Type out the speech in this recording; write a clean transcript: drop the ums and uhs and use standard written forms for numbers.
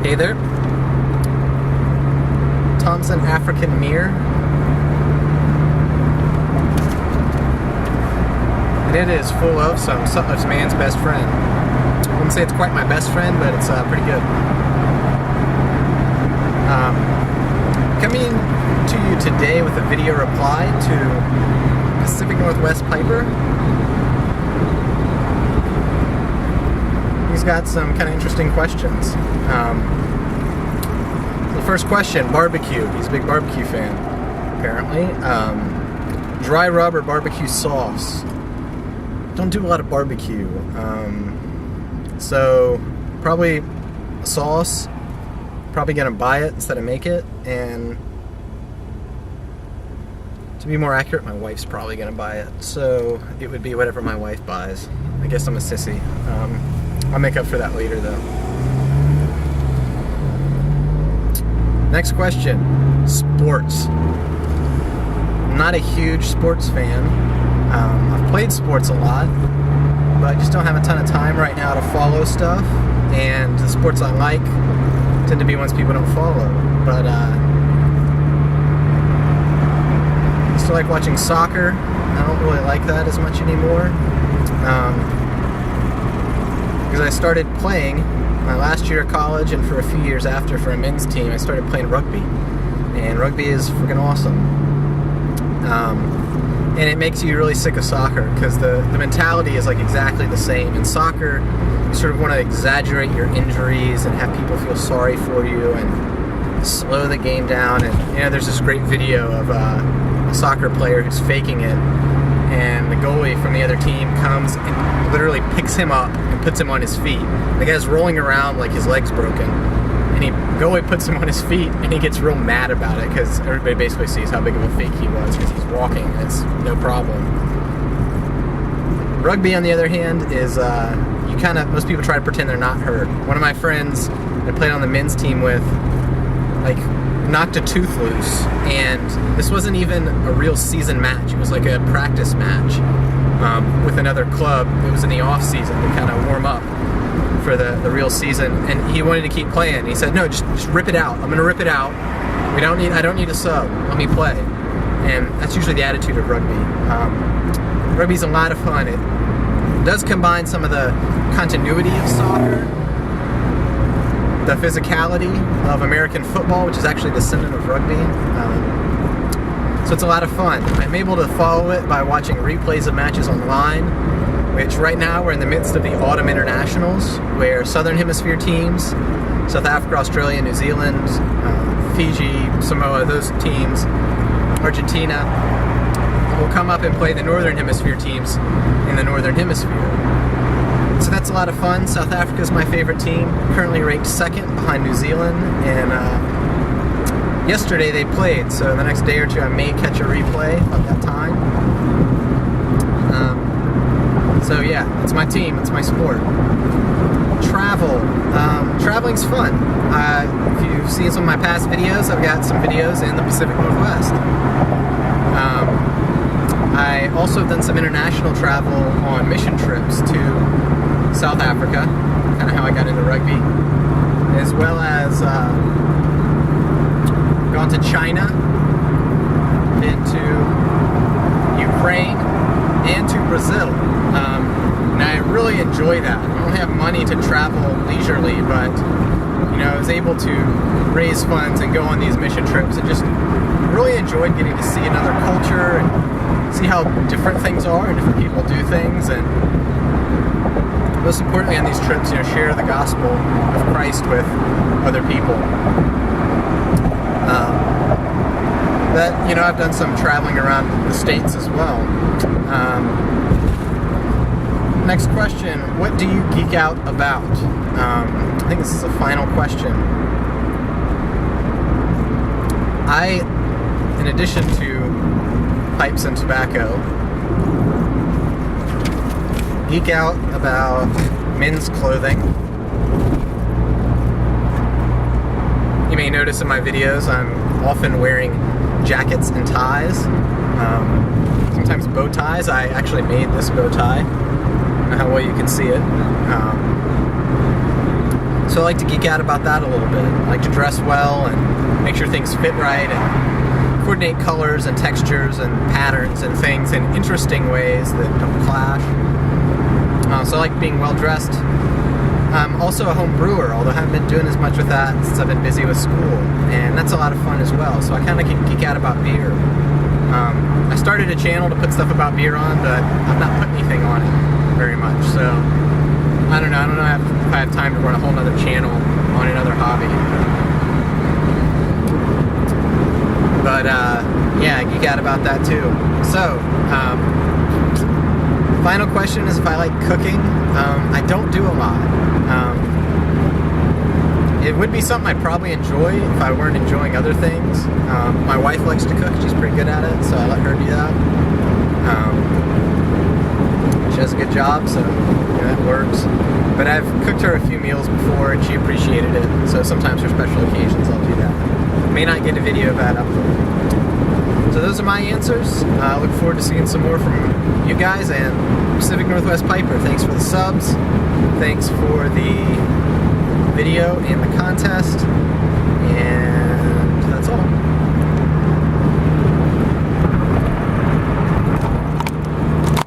Hey there. Thompson African Mirror. And it is full of some Sutler's man's best friend. I wouldn't say it's quite my best friend, but it's pretty good. Coming to you today with a video reply to Pacific Northwest Piper. He's got some kind of interesting questions. The first question, barbecue. He's a big barbecue fan, apparently. Dry rub or barbecue sauce? Don't do a lot of barbecue. So probably a sauce. Probably gonna buy it instead of make it. And to be more accurate, my wife's probably gonna buy it. So it would be whatever my wife buys. I guess I'm a sissy. I'll make up for that later, though. Next question. Sports. I'm not a huge sports fan. I've played sports a lot, but I just don't have a ton of time right now to follow stuff. And the sports I like tend to be ones people don't follow. But I still like watching soccer. I don't really like that as much anymore. Because I started playing my last year of college, and for a few years after for a men's team, I started playing rugby. And rugby is freaking awesome. And it makes you really sick of soccer, because the mentality is like exactly the same. In soccer, you sort of want to exaggerate your injuries and have people feel sorry for you and slow the game down. And there's this great video of a soccer player who's faking it, and the goalie from the other team comes and literally picks him up and puts him on his feet. The guy's rolling around like his leg's broken, and goalie puts him on his feet, and he gets real mad about it because everybody basically sees how big of a fake he was because he's walking. It's no problem. Rugby, on the other hand, is most people try to pretend they're not hurt. One of my friends I played on the men's team with, knocked a tooth loose, and this wasn't even a real season match. It was like a practice match with another club. It was in the off season to kind of warm up for the real season, and he wanted to keep playing. He said, "No, just rip it out. I'm going to rip it out. I don't need a sub. Let me play." And that's usually the attitude of rugby. Rugby's a lot of fun. It does combine some of the continuity of soccer, the physicality of American football, which is actually a descendant of rugby. So it's a lot of fun. I'm able to follow it by watching replays of matches online, which right now we're in the midst of the autumn internationals, where Southern Hemisphere teams, South Africa, Australia, New Zealand, Fiji, Samoa, those teams, Argentina, will come up and play the Northern Hemisphere teams in the Northern Hemisphere. So that's a lot of fun. South Africa is my favorite team, currently ranked second behind New Zealand, and yesterday they played, so the next day or two I may catch a replay of that time. So yeah, it's my team, it's my sport. Travel. Traveling's fun. If you've seen some of my past videos, I've got some videos in the Pacific Northwest. I also have done some international travel on mission trips to South Africa, kind of how I got into rugby, as well as gone to China, been to Ukraine, and to Brazil. And I really enjoy that. I don't have money to travel leisurely, but I was able to raise funds and go on these mission trips, and just really enjoyed getting to see another culture and see how different things are and different people do things, and most importantly on these trips, share the gospel of Christ with other people. I've done some traveling around the States as well. Next question, what do you geek out about? I think this is a final question. In addition to pipes and tobacco, geek out about men's clothing. You may notice in my videos I'm often wearing jackets and ties, sometimes bow ties. I actually made this bow tie. I don't know how well you can see it. So I like to geek out about that a little bit. I like to dress well and make sure things fit right and coordinate colors and textures and patterns and things in interesting ways that don't clash. So I like being well dressed. I'm also a home brewer, although I haven't been doing as much with that since I've been busy with school, and that's a lot of fun as well. So I kind of geek out about beer. I started a channel to put stuff about beer on, but I've not put anything on it very much. So I don't know if I have time to run a whole other channel on another hobby. But yeah, I geek out about that too. So final question is if I like cooking. I don't do a lot. It would be something I'd probably enjoy if I weren't enjoying other things. My wife likes to cook. She's pretty good at it, so I let her do that. She does a good job, so that works. But I've cooked her a few meals before, and she appreciated it. So sometimes for special occasions, I'll do that. May not get a video of that up. So those are my answers. I look forward to seeing some more from you guys. And Pacific Northwest Piper, thanks for the subs. Thanks for the video and the contest.